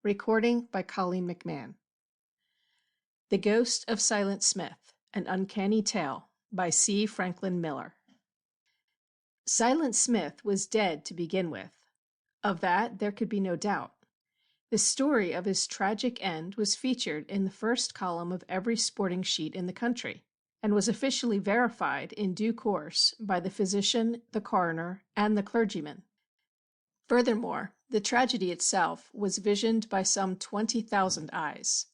Recording by Colleen McMahon. The Ghost of Silent Smith, An Uncanny Tale by C. Franklin Miller. Silent Smith was dead to begin with. Of that there could be no doubt. The story of his tragic end was featured in the first column of every sporting sheet in the country, and was officially verified in due course by the physician, the coroner, and the clergyman. Furthermore, the tragedy itself was visioned by some 20,000 eyes.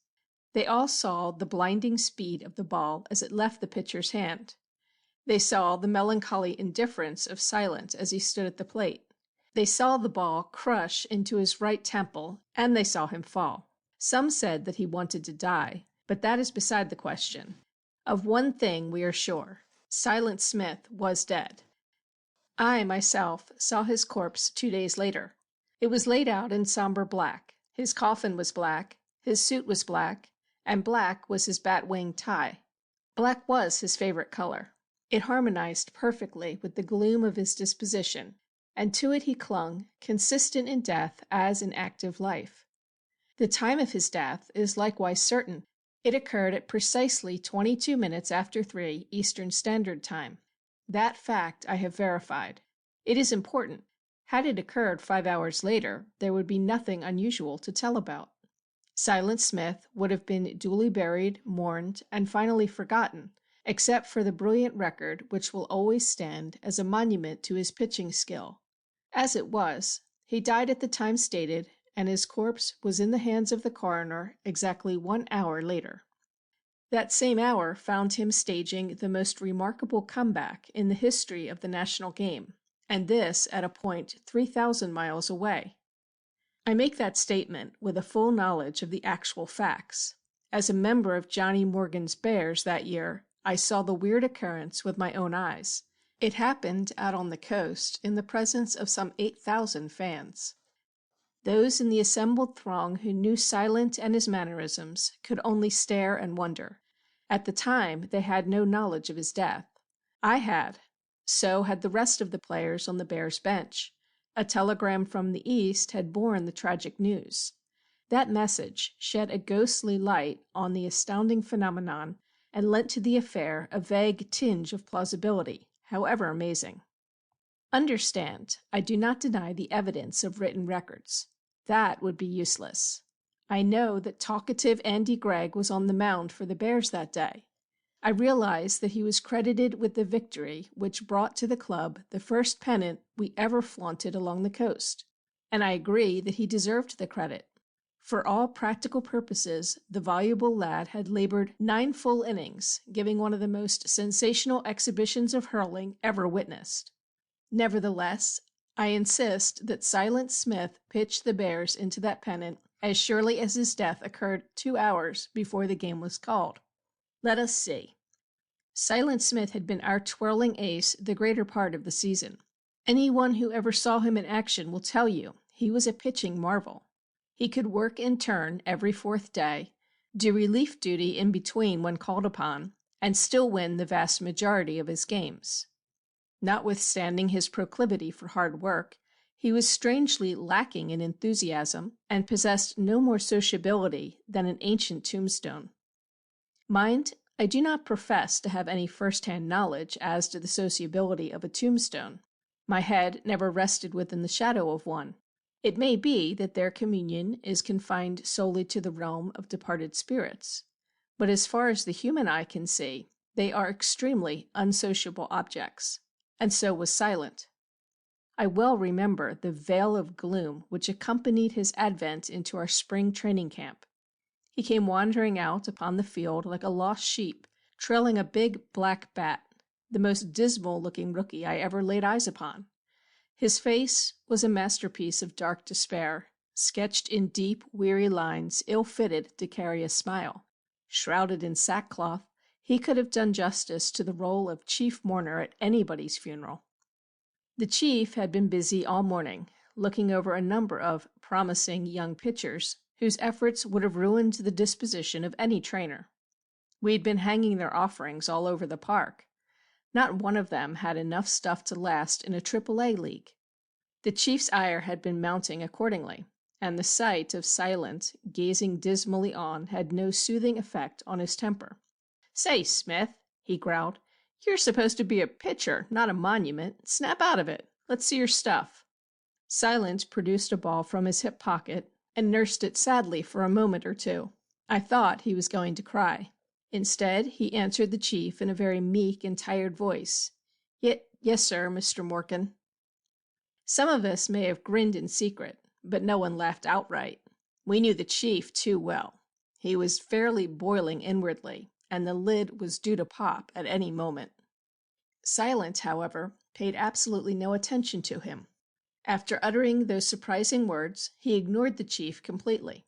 They all saw the blinding speed of the ball as it left the pitcher's hand. They saw the melancholy indifference of Silent as he stood at the plate. They saw the ball crush into his right temple, and they saw him fall. Some said that he wanted to die, but that is beside the question. Of one thing we are sure: Silent Smith was dead. I, myself, saw his corpse 2 days later. It was laid out in somber black. His coffin was black, his suit was black, and black was his bat-wing tie. Black was his favorite color. It harmonized perfectly with the gloom of his disposition, and to it he clung, consistent in death as in active life. The time of his death is likewise certain. It occurred at precisely 22 minutes after 3 Eastern Standard Time. That fact I have verified. It is important. Had it occurred 5 hours later, there would be nothing unusual to tell about. Silent Smith would have been duly buried, mourned, and finally forgotten, except for the brilliant record which will always stand as a monument to his pitching skill. As it was, he died at the time stated, and his corpse was in the hands of the coroner exactly 1 hour later. That same hour found him staging the most remarkable comeback in the history of the national game, and this at a point 3,000 miles away. I make that statement with a full knowledge of the actual facts. As a member of Johnny Morgan's Bears that year, I saw the weird occurrence with my own eyes. It happened out on the coast in the presence of some 8,000 fans. Those in the assembled throng who knew Silent and his mannerisms could only stare and wonder. At the time, they had no knowledge of his death. I had. So had the rest of the players on the Bears bench. A telegram from the East had borne the tragic news. That message shed a ghostly light on the astounding phenomenon and lent to the affair a vague tinge of plausibility, however amazing. Understand, I do not deny the evidence of written records. That would be useless. I know that talkative Andy Gregg was on the mound for the Bears that day. I realize that he was credited with the victory which brought to the club the first pennant we ever flaunted along the coast, and I agree that he deserved the credit. For all practical purposes, the voluble lad had labored 9 full innings, giving one of the most sensational exhibitions of hurling ever witnessed. Nevertheless, I insist that Silent Smith pitched the Bears into that pennant as surely as his death occurred 2 hours before the game was called. Let us see. Silent Smith had been our twirling ace the greater part of the season. Anyone who ever saw him in action will tell you he was a pitching marvel. He could work in turn every 4th day, do relief duty in between when called upon, and still win the vast majority of his games. Notwithstanding his proclivity for hard work, he was strangely lacking in enthusiasm and possessed no more sociability than an ancient tombstone. Mind, I do not profess to have any first-hand knowledge as to the sociability of a tombstone. My head never rested within the shadow of one. It may be that their communion is confined solely to the realm of departed spirits, but as far as the human eye can see, they are extremely unsociable objects, and so was Silent. I well remember the veil of gloom which accompanied his advent into our spring training camp. He came wandering out upon the field like a lost sheep, trailing a big black bat, the most dismal-looking rookie I ever laid eyes upon. His face was a masterpiece of dark despair, sketched in deep, weary lines ill-fitted to carry a smile. Shrouded in sackcloth, he could have done justice to the role of chief mourner at anybody's funeral. The chief had been busy all morning, looking over a number of promising young pitchers whose efforts would have ruined the disposition of any trainer. We had been hanging their offerings all over the park. Not one of them had enough stuff to last in a AAA league. The chief's ire had been mounting accordingly, and the sight of Silent gazing dismally on had no soothing effect on his temper. "Say, Smith," he growled, "you're supposed to be a pitcher, not a monument. Snap out of it. Let's see your stuff." Silent produced a ball from his hip pocket and nursed it sadly for a moment or two. I thought he was going to cry. Instead, he answered the chief in a very meek and tired voice. Yes, sir, Mr. Morgan." Some of us may have grinned in secret, but no one laughed outright. We knew the chief too well. He was fairly boiling inwardly, and the lid was due to pop at any moment. Silent, however, paid absolutely no attention to him. After uttering those surprising words, he ignored the chief completely.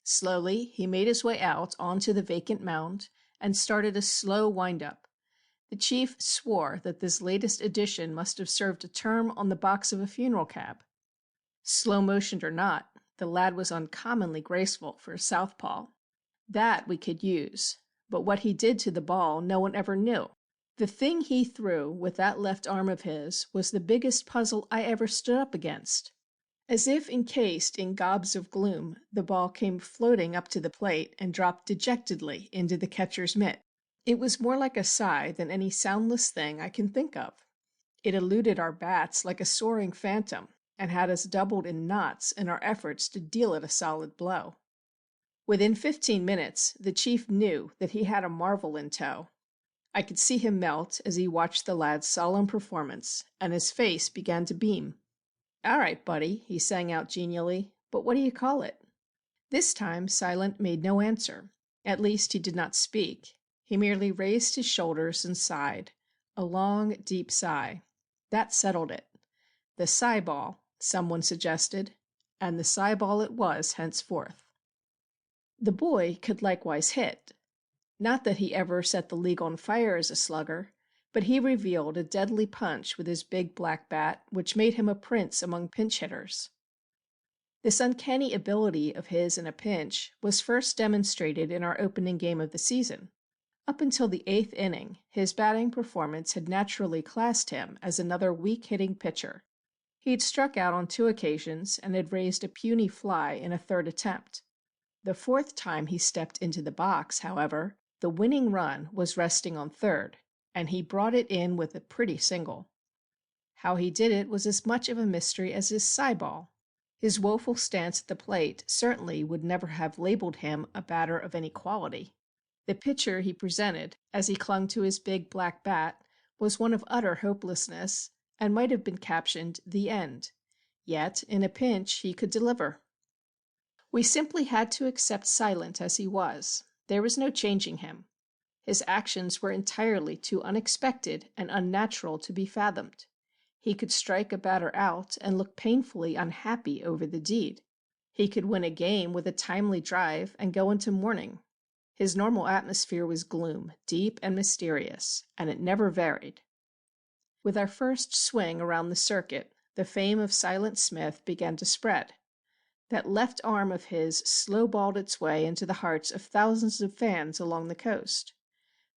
Slowly, he made his way out onto the vacant mound and started a slow wind-up. The chief swore that this latest addition must have served a term on the box of a funeral cab. Slow-motioned or not, the lad was uncommonly graceful for a southpaw. That we could use, but what he did to the ball no one ever knew. The thing he threw with that left arm of his was the biggest puzzle I ever stood up against. As if encased in gobs of gloom, the ball came floating up to the plate and dropped dejectedly into the catcher's mitt. It was more like a sigh than any soundless thing I can think of. It eluded our bats like a soaring phantom, and had us doubled in knots in our efforts to deal it a solid blow. Within 15 minutes, the chief knew that he had a marvel in tow. I could see him melt as he watched the lad's solemn performance, and his face began to beam. "All right, buddy," he sang out genially, "but what do you call it?" This time Silent made no answer. At least he did not speak. He merely raised his shoulders and sighed, a long, deep sigh. That settled it. The sci-ball, someone suggested, and the sci-ball it was henceforth. The boy could likewise hit. Not that he ever set the league on fire as a slugger, but he revealed a deadly punch with his big black bat which made him a prince among pinch hitters. This uncanny ability of his in a pinch was first demonstrated in our opening game of the season. Up until the 8th inning, his batting performance had naturally classed him as another weak-hitting pitcher. He had struck out on 2 occasions and had raised a puny fly in a 3rd attempt. The 4th time he stepped into the box, however, the winning run was resting on 3rd, and he brought it in with a pretty single. How he did it was as much of a mystery as his sci-ball. His woeful stance at the plate certainly would never have labeled him a batter of any quality. The picture he presented, as he clung to his big black bat, was one of utter hopelessness, and might have been captioned "The End." Yet, in a pinch, he could deliver. We simply had to accept Silent as he was. There was no changing him. His actions were entirely too unexpected and unnatural to be fathomed. He could strike a batter out and look painfully unhappy over the deed. He could win a game with a timely drive and go into mourning. His normal atmosphere was gloom, deep and mysterious, and it never varied. With our first swing around the circuit, the fame of Silent Smith began to spread. That left arm of his slow-balled its way into the hearts of thousands of fans along the coast.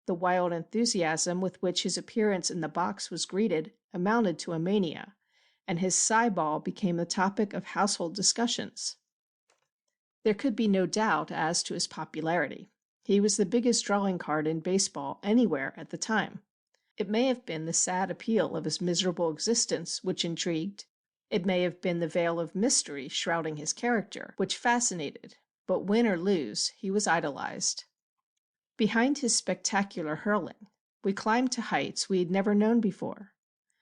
The wild enthusiasm with which his appearance in the box was greeted amounted to a mania, and his sci-ball became the topic of household discussions. There could be no doubt as to his popularity. He was the biggest drawing card in baseball anywhere at the time. It may have been the sad appeal of his miserable existence which intrigued. It may have been the veil of mystery shrouding his character, which fascinated, but win or lose, he was idolized. Behind his spectacular hurling, we climbed to heights we had never known before.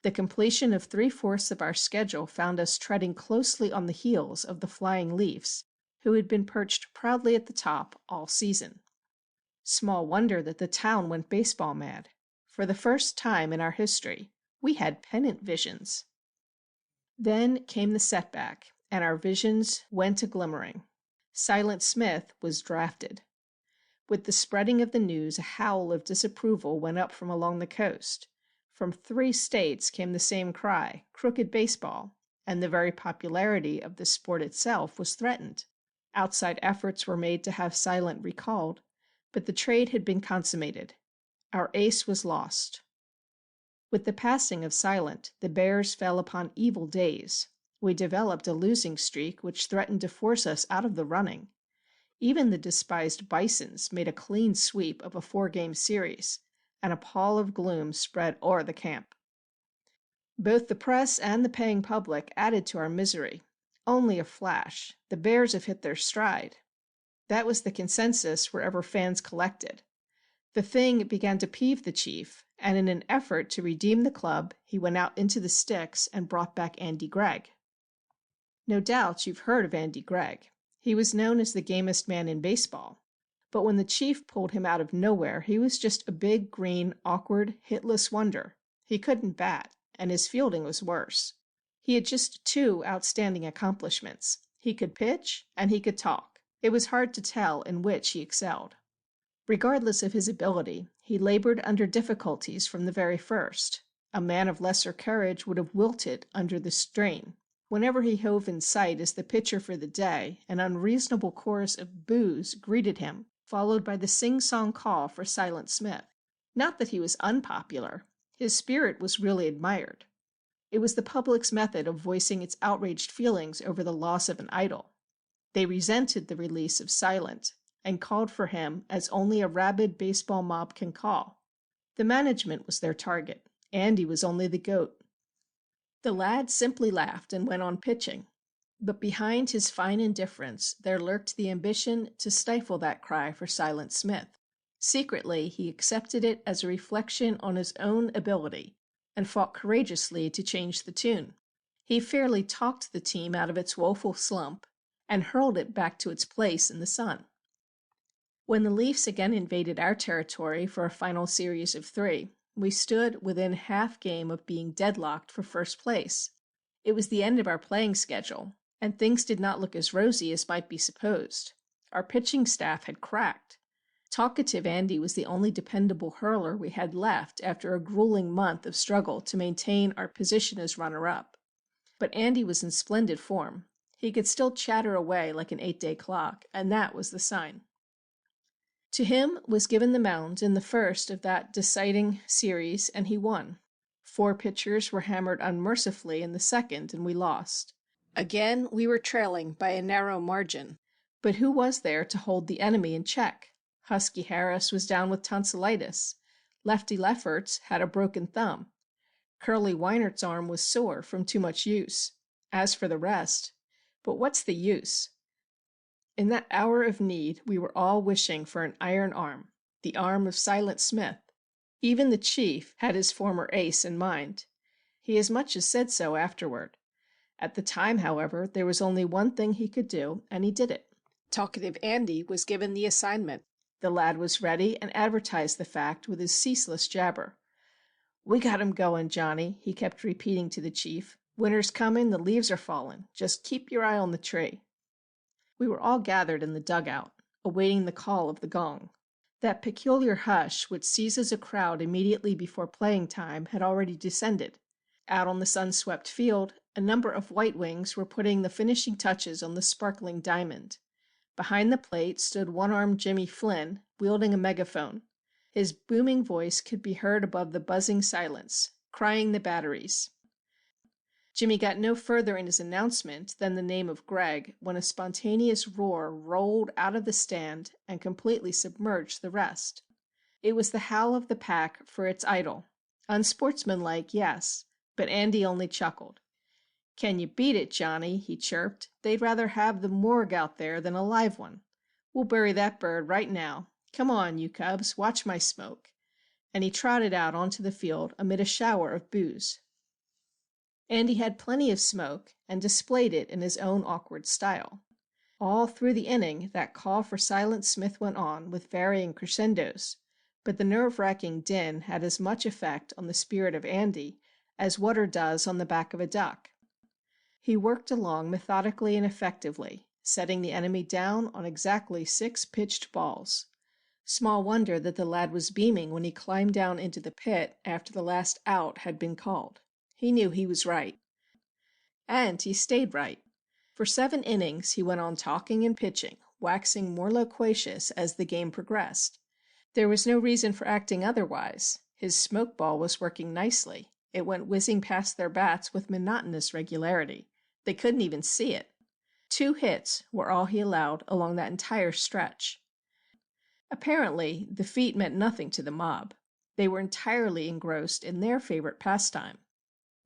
The completion of 3/4 of our schedule found us treading closely on the heels of the Flying Leafs, who had been perched proudly at the top all season. Small wonder that the town went baseball mad. For the first time in our history, we had pennant visions. Then came the setback, and our visions went a glimmering. Silent Smith was drafted. With the spreading of the news, a howl of disapproval went up from along the coast. From 3 states came the same cry, crooked baseball, and the very popularity of the sport itself was threatened. Outside efforts were made to have Silent recalled, but the trade had been consummated. Our ace was lost. With the passing of Silent, the Bears fell upon evil days. We developed a losing streak which threatened to force us out of the running. Even the despised Bisons made a clean sweep of a 4-game series, and a pall of gloom spread o'er the camp. Both the press and the paying public added to our misery. Only a flash. The Bears have hit their stride. That was the consensus wherever fans collected. The thing began to peeve the chief, and in an effort to redeem the club, he went out into the sticks and brought back Andy Gregg. No doubt you've heard of Andy Gregg. He was known as the gamest man in baseball. But when the chief pulled him out of nowhere, he was just a big, green, awkward, hitless wonder. He couldn't bat, and his fielding was worse. He had just 2 outstanding accomplishments. He could pitch, and he could talk. It was hard to tell in which he excelled. Regardless of his ability, he labored under difficulties from the very first. A man of lesser courage would have wilted under the strain. Whenever he hove in sight as the pitcher for the day, an unreasonable chorus of boos greeted him, followed by the sing-song call for Silent Smith. Not that he was unpopular. His spirit was really admired. It was the public's method of voicing its outraged feelings over the loss of an idol. They resented the release of Silent and called for him as only a rabid baseball mob can call. The management was their target. Andy was only the goat. The lad simply laughed and went on pitching. But behind his fine indifference there lurked the ambition to stifle that cry for Silent Smith. Secretly, he accepted it as a reflection on his own ability and fought courageously to change the tune. He fairly talked the team out of its woeful slump and hurled it back to its place in the sun. When the Leafs again invaded our territory for a final series of 3, we stood within half game of being deadlocked for first place. It was the end of our playing schedule, and things did not look as rosy as might be supposed. Our pitching staff had cracked. Talkative Andy was the only dependable hurler we had left after a grueling month of struggle to maintain our position as runner-up. But Andy was in splendid form. He could still chatter away like an 8-day clock, and that was the sign. To him was given the mound in the first of that deciding series, and he won. 4 pitchers were hammered unmercifully in the second, and we lost. Again, we were trailing by a narrow margin. But who was there to hold the enemy in check? Husky Harris was down with tonsillitis. Lefty Lefferts had a broken thumb. Curly Weinert's arm was sore from too much use. As for the rest, but what's the use? In that hour of need, we were all wishing for an iron arm, the arm of Silent Smith. Even the chief had his former ace in mind. He as much as said so afterward. At the time, however, there was only one thing he could do, and he did it. Talkative Andy was given the assignment. The lad was ready and advertised the fact with his ceaseless jabber. "We got 'em going, Johnny," he kept repeating to the chief. "Winter's coming, the leaves are falling. Just keep your eye on the tree." We were all gathered in the dugout, awaiting the call of the gong. That peculiar hush which seizes a crowd immediately before playing time had already descended. Out on the sun-swept field, a number of White Wings were putting the finishing touches on the sparkling diamond. Behind the plate stood one-armed Jimmy Flynn, wielding a megaphone. His booming voice could be heard above the buzzing silence, crying the batteries. Jimmy got no further in his announcement than the name of Gregg when a spontaneous roar rolled out of the stand and completely submerged the rest. It was the howl of the pack for its idol. Unsportsmanlike, yes, but Andy only chuckled. "Can you beat it, Johnny?" he chirped. "They'd rather have the morgue out there than a live one. We'll bury that bird right now. Come on, you cubs, watch my smoke." And he trotted out onto the field amid a shower of boos. Andy had plenty of smoke and displayed it in his own awkward style. All through the inning, that call for Silent Smith went on with varying crescendos, but the nerve-wracking din had as much effect on the spirit of Andy as water does on the back of a duck. He worked along methodically and effectively, setting the enemy down on exactly 6 pitched balls. Small wonder that the lad was beaming when he climbed down into the pit after the last out had been called. He knew he was right. And he stayed right. For 7 innings he went on talking and pitching, waxing more loquacious as the game progressed. There was no reason for acting otherwise. His smoke ball was working nicely. It went whizzing past their bats with monotonous regularity. They couldn't even see it. 2 hits were all he allowed along that entire stretch. Apparently, the feat meant nothing to the mob. They were entirely engrossed in their favorite pastime.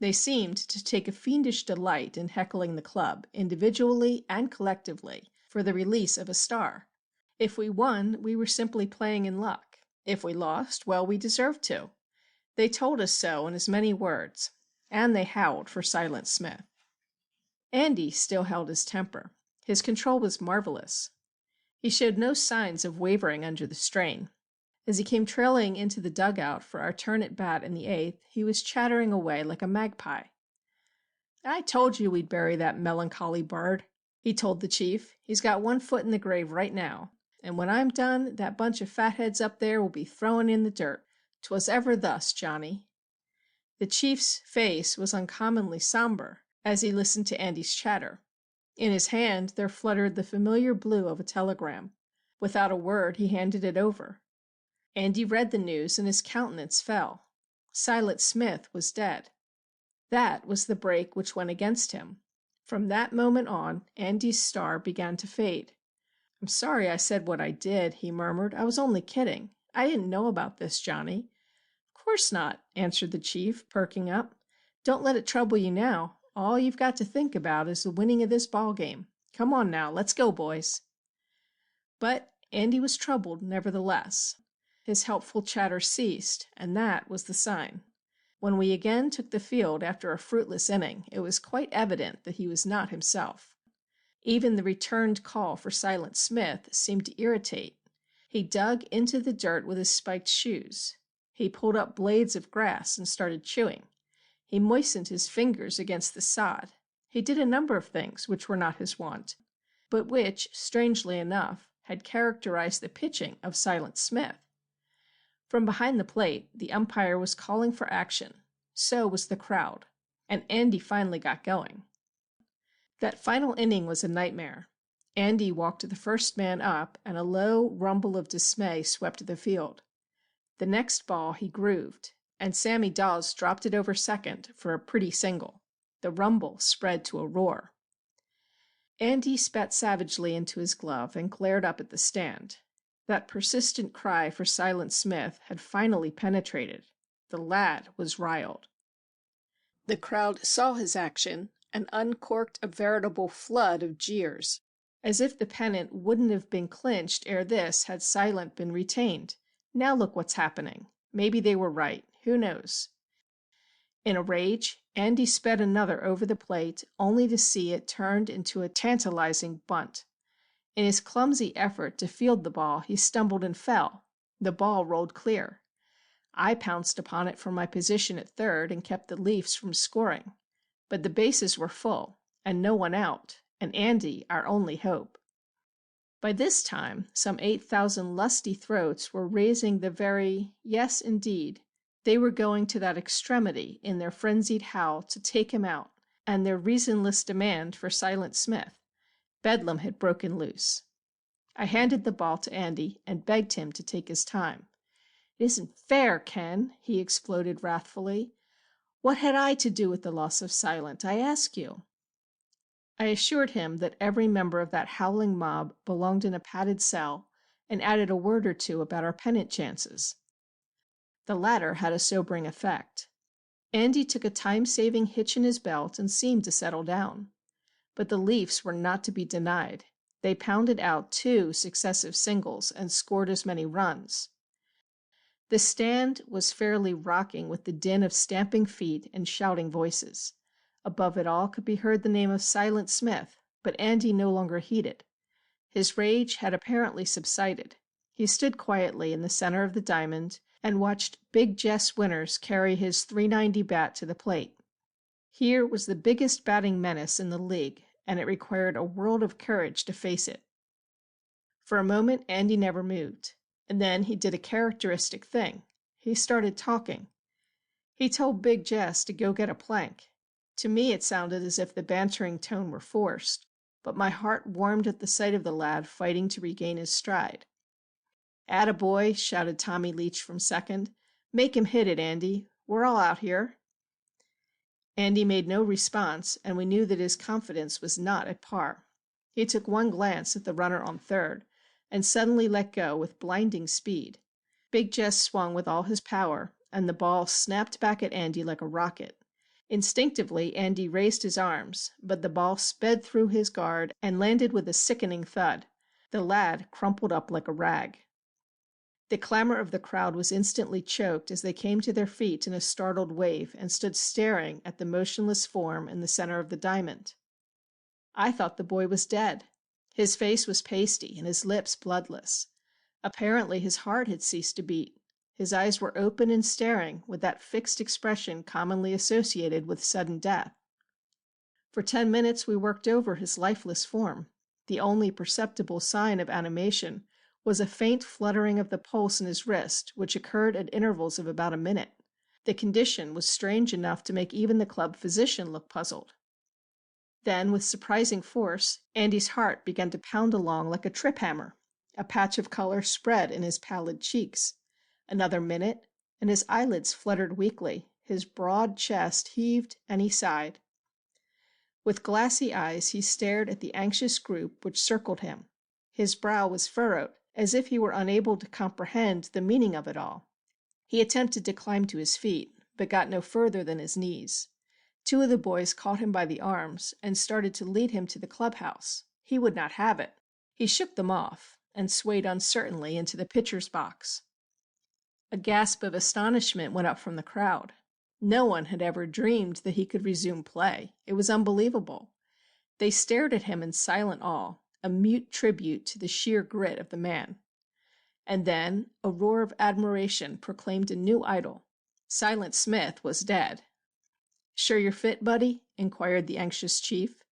They seemed to take a fiendish delight in heckling the club, individually and collectively, for the release of a star. If we won, we were simply playing in luck. If we lost, well, we deserved to. They told us so in as many words, and they howled for Silent Smith. Andy still held his temper. His control was marvelous. He showed no signs of wavering under the strain. As he came trailing into the dugout for our turn at bat in the 8th, he was chattering away like a magpie. "I told you we'd bury that melancholy bird," he told the chief. "He's got 1 foot in the grave right now, and when I'm done, that bunch of fatheads up there will be throwing in the dirt. 'Twas ever thus, Johnny." The chief's face was uncommonly somber as he listened to Andy's chatter. In his hand there fluttered the familiar blue of a telegram. Without a word he handed it over. Andy read the news and his countenance fell. Silent Smith was dead. That was the break which went against him. From that moment on, Andy's star began to fade. "I'm sorry I said what I did," he murmured. "I was only kidding. I didn't know about this, Johnny." "Of course not," answered the chief, perking up. "Don't let it trouble you now. All you've got to think about is the winning of this ball game. Come on now, let's go, boys." But Andy was troubled nevertheless. His helpful chatter ceased, and that was the sign. When we again took the field after a fruitless inning, it was quite evident that he was not himself. Even the returned call for Silent Smith seemed to irritate. He dug into the dirt with his spiked shoes. He pulled up blades of grass and started chewing. He moistened his fingers against the sod. He did a number of things which were not his wont, but which, strangely enough, had characterized the pitching of Silent Smith. From behind the plate, the umpire was calling for action. So was the crowd. And Andy finally got going. That final inning was a nightmare. Andy walked the first man up, and a low rumble of dismay swept the field. The next ball he grooved, and Sammy Dawes dropped it over second for a pretty single. The rumble spread to a roar. Andy spat savagely into his glove and glared up at the stand. That persistent cry for Silent Smith had finally penetrated. The lad was riled. The crowd saw his action and uncorked a veritable flood of jeers, as if the pennant wouldn't have been clinched ere this had Silent been retained. Now look what's happening. Maybe they were right. Who knows? In a rage, Andy sped another over the plate, only to see it turned into a tantalizing bunt. In his clumsy effort to field the ball, he stumbled and fell. The ball rolled clear. I pounced upon it from my position at third and kept the Leafs from scoring. But the bases were full, and no one out, and Andy our only hope. By this time, some 8,000 lusty throats were raising the very, yes, indeed, they were going to that extremity in their frenzied howl to take him out, and their reasonless demand for Silent Smith. Bedlam had broken loose. I handed the ball to Andy and begged him to take his time. "It isn't fair, Ken," he exploded wrathfully. "What had I to do with the loss of Silent, I ask you?" I assured him that every member of that howling mob belonged in a padded cell, and added a word or two about our pennant chances. The latter had a sobering effect. Andy took a time-saving hitch in his belt and seemed to settle down. But the Leafs were not to be denied. They pounded out 2 successive singles and scored as many runs. The stand was fairly rocking with the din of stamping feet and shouting voices. Above it all could be heard the name of Silent Smith, but Andy no longer heeded. His rage had apparently subsided. He stood quietly in the center of the diamond and watched Big Jess Winters carry his .390 bat to the plate. Here was the biggest batting menace in the league, and it required a world of courage to face it. For a moment Andy never moved, and then he did a characteristic thing. He started talking. He told Big Jess to go get a plank. To me it sounded as if the bantering tone were forced, but my heart warmed at the sight of the lad fighting to regain his stride. "Attaboy," shouted Tommy Leach from second. "Make him hit it, Andy. We're all out here." Andy made no response, and we knew that his confidence was not at par. He took one glance at the runner on third, and suddenly let go with blinding speed. Big Jess swung with all his power, and the ball snapped back at Andy like a rocket. Instinctively, Andy raised his arms, but the ball sped through his guard and landed with a sickening thud. The lad crumpled up like a rag. The clamor of the crowd was instantly choked as they came to their feet in a startled wave and stood staring at the motionless form in the center of the diamond. I thought the boy was dead. His face was pasty and his lips bloodless. Apparently his heart had ceased to beat. His eyes were open and staring with that fixed expression commonly associated with sudden death. For 10 minutes we worked over his lifeless form. The only perceptible sign of animation was a faint fluttering of the pulse in his wrist, which occurred at intervals of about a minute. The condition was strange enough to make even the club physician look puzzled. Then, with surprising force, Andy's heart began to pound along like a trip hammer. A patch of color spread in his pallid cheeks. Another minute, and his eyelids fluttered weakly, his broad chest heaved, and he sighed. With glassy eyes he stared at the anxious group which circled him. His brow was furrowed, as if he were unable to comprehend the meaning of it all. He attempted to climb to his feet, but got no further than his knees. 2 of the boys caught him by the arms and started to lead him to the clubhouse. He would not have it. He shook them off and swayed uncertainly into the pitcher's box. A gasp of astonishment went up from the crowd. No one had ever dreamed that he could resume play. It was unbelievable. They stared at him in silent awe, a mute tribute to the sheer grit of the man. And then a roar of admiration proclaimed a new idol. Silent Smith was dead. "Sure you're fit, buddy?" inquired the anxious chief.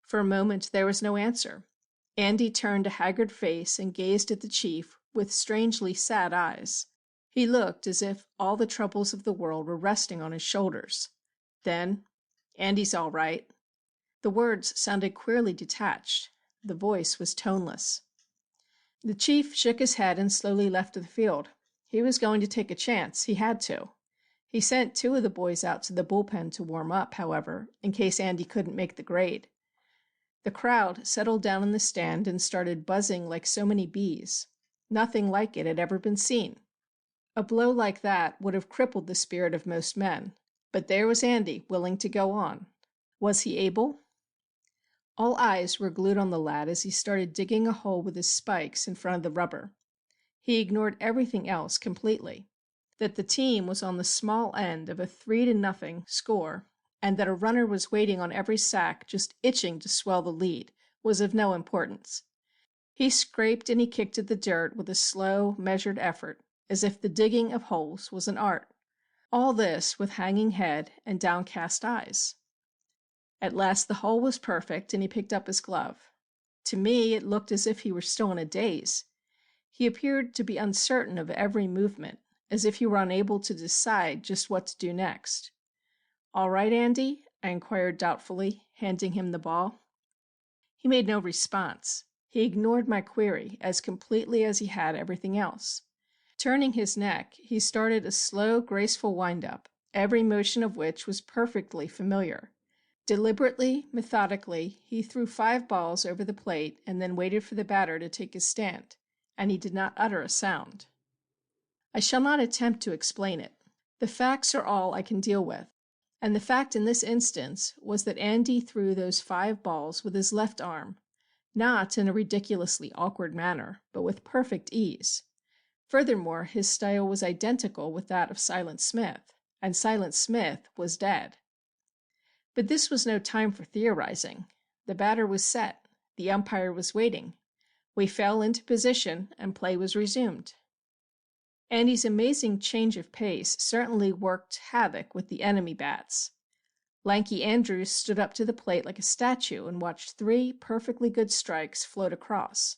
For a moment there was no answer. Andy turned a haggard face and gazed at the chief with strangely sad eyes. He looked as if all the troubles of the world were resting on his shoulders. Then, "Andy's all right." The words sounded queerly detached. The voice was toneless. The chief shook his head and slowly left the field. He was going to take a chance. He had to. He sent 2 of the boys out to the bullpen to warm up, however, in case Andy couldn't make the grade. The crowd settled down in the stand and started buzzing like so many bees. Nothing like it had ever been seen. A blow like that would have crippled the spirit of most men. But there was Andy, willing to go on. Was he able? All eyes were glued on the lad as he started digging a hole with his spikes in front of the rubber. He ignored everything else completely. That the team was on the small end of a 3-0 score, and that a runner was waiting on every sack just itching to swell the lead, was of no importance. He scraped and he kicked at the dirt with a slow, measured effort, as if the digging of holes was an art. All this with hanging head and downcast eyes. At last the hole was perfect, and he picked up his glove. To me it looked as if he were still in a daze. He appeared to be uncertain of every movement, as if he were unable to decide just what to do next. "All right, Andy?" I inquired doubtfully, handing him the ball. He made no response. He ignored my query as completely as he had everything else. Turning his neck, he started a slow, graceful wind-up, every motion of which was perfectly familiar. Deliberately, methodically, he threw 5 balls over the plate and then waited for the batter to take his stand, and he did not utter a sound. I shall not attempt to explain it. The facts are all I can deal with, and the fact in this instance was that Andy threw those 5 balls with his left arm, not in a ridiculously awkward manner, but with perfect ease. Furthermore, his style was identical with that of Silent Smith, and Silent Smith was dead. But this was no time for theorizing. The batter was set. The umpire was waiting. We fell into position, and play was resumed. Andy's amazing change of pace certainly worked havoc with the enemy bats. Lanky Andrews stood up to the plate like a statue and watched 3 perfectly good strikes float across.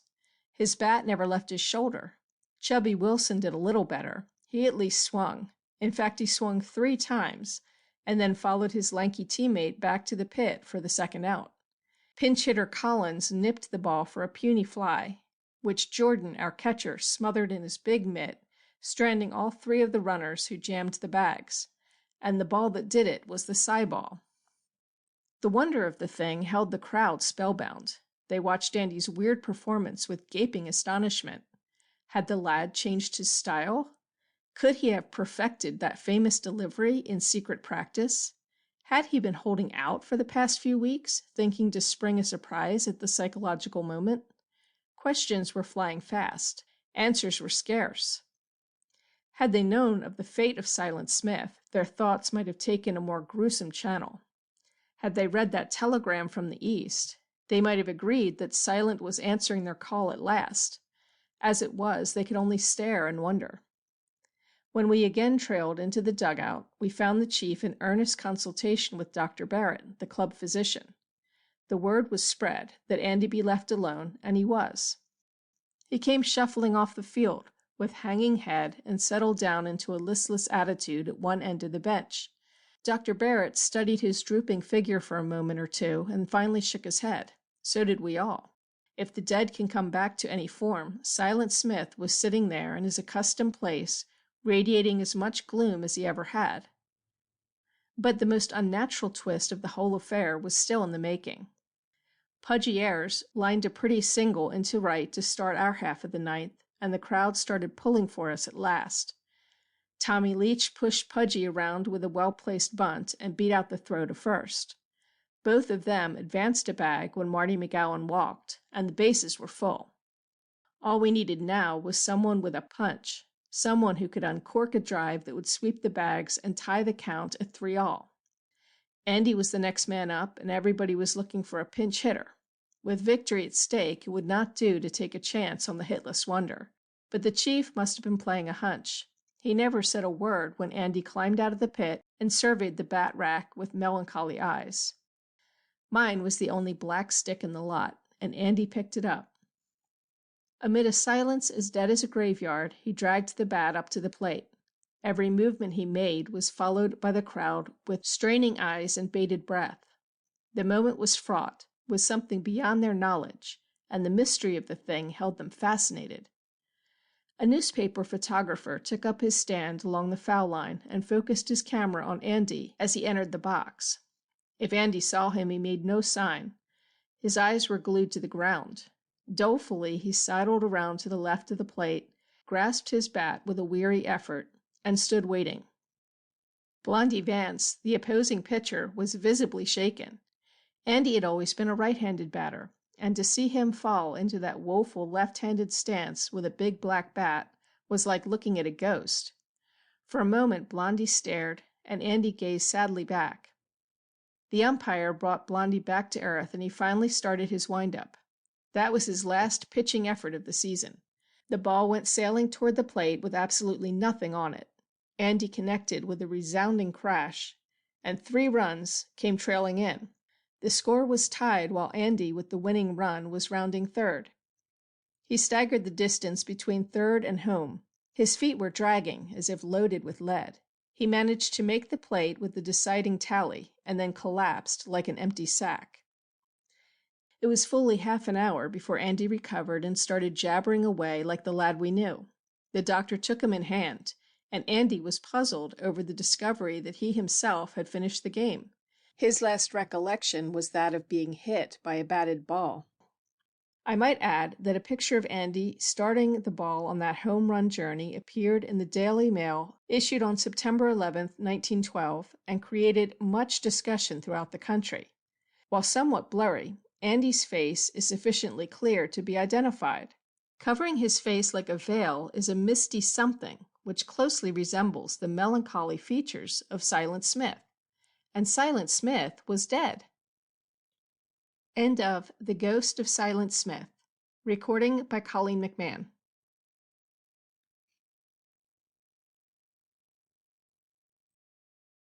His bat never left his shoulder. Chubby Wilson did a little better. He at least swung. In fact, he swung 3 times, and then followed his lanky teammate back to the pit for the second out. Pinch hitter Collins nipped the ball for a puny fly, which Jordan, our catcher, smothered in his big mitt, stranding all 3 of the runners who jammed the bags. and the ball that did it was the sci ball. The wonder of the thing held the crowd spellbound. They watched Andy's weird performance with gaping astonishment. Had the lad changed his style? Could he have perfected that famous delivery in secret practice? Had he been holding out for the past few weeks, thinking to spring a surprise at the psychological moment? Questions were flying fast. Answers were scarce. Had they known of the fate of Silent Smith, their thoughts might have taken a more gruesome channel. Had they read that telegram from the East, they might have agreed that Silent was answering their call at last. As it was, they could only stare and wonder. When we again trailed into the dugout, we found the chief in earnest consultation with Dr. Barrett, the club physician. The word was spread that Andy be left alone, and he was. He came shuffling off the field, with hanging head, and settled down into a listless attitude at one end of the bench. Dr. Barrett studied his drooping figure for a moment or two, and finally shook his head. So did we all. If the dead can come back to any form, Silent Smith was sitting there in his accustomed place, radiating as much gloom as he ever had. But the most unnatural twist of the whole affair was still in the making. Pudgy Ayres lined a pretty single into right to start our half of the ninth, and the crowd started pulling for us at last. Tommy Leach pushed Pudgy around with a well-placed bunt and beat out the throw to first. Both of them advanced a bag when Marty McGowan walked, and the bases were full. All we needed now was someone with a punch, someone who could uncork a drive that would sweep the bags and tie the count at 3-all. Andy was the next man up, and everybody was looking for a pinch hitter. With victory at stake, it would not do to take a chance on the hitless wonder. But the chief must have been playing a hunch. He never said a word when Andy climbed out of the pit and surveyed the bat rack with melancholy eyes. Mine was the only black stick in the lot, and Andy picked it up. Amid a silence as dead as a graveyard, he dragged the bat up to the plate. Every movement he made was followed by the crowd with straining eyes and bated breath. The moment was fraught with something beyond their knowledge, and the mystery of the thing held them fascinated. A newspaper photographer took up his stand along the foul line and focused his camera on Andy as he entered the box. If Andy saw him, he made no sign. His eyes were glued to the ground. Dolefully, he sidled around to the left of the plate, grasped his bat with a weary effort, and stood waiting. Blondie Vance, the opposing pitcher, was visibly shaken. Andy had always been a right-handed batter, and to see him fall into that woeful left-handed stance with a big black bat was like looking at a ghost. For a moment Blondie stared, and Andy gazed sadly back. The umpire brought Blondie back to earth, and he finally started his wind-up. That was his last pitching effort of the season. The ball went sailing toward the plate with absolutely nothing on it. Andy connected with a resounding crash, and 3 runs came trailing in. The score was tied while Andy, with the winning run, was rounding third. He staggered the distance between third and home. His feet were dragging, as if loaded with lead. He managed to make the plate with the deciding tally, and then collapsed like an empty sack. It was fully half an hour before Andy recovered and started jabbering away like the lad we knew. The doctor took him in hand, and Andy was puzzled over the discovery that he himself had finished the game. His last recollection was that of being hit by a batted ball. I might add that a picture of Andy starting the ball on that home run journey appeared in the Daily Mail, issued on September 11, 1912, and created much discussion throughout the country. While somewhat blurry, Andy's face is sufficiently clear to be identified. Covering his face like a veil is a misty something which closely resembles the melancholy features of Silent Smith. And Silent Smith was dead. End of The Ghost of Silent Smith. Recording by Colleen McMahon.